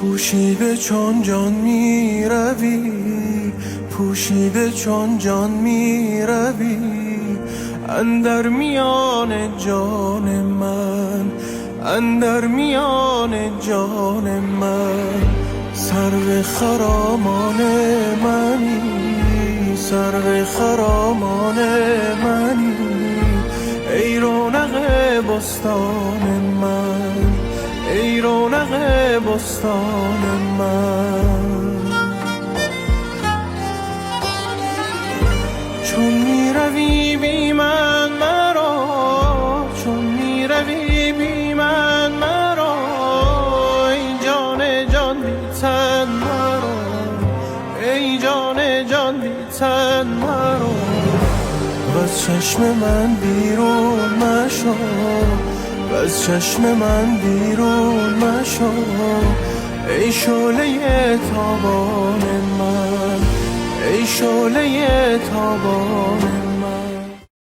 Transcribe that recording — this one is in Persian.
پوشیده چون جان می روی، پوشیده چون جان می روی، اندر میان جان من، اندر میان جان من. سرو خرامان منی، سرو خرامان منی، ای رونق بستان من، ای رونق بستان من. چون می روی بی من مرا، چون می روی بی من مرا، ای جان جان بی تن مرا، ای جان جان بی تن مرا. وز چشم من بیرون مشو، وز چشم من بیرون مشو، ای شعله تابان من، ای شعله تابان من.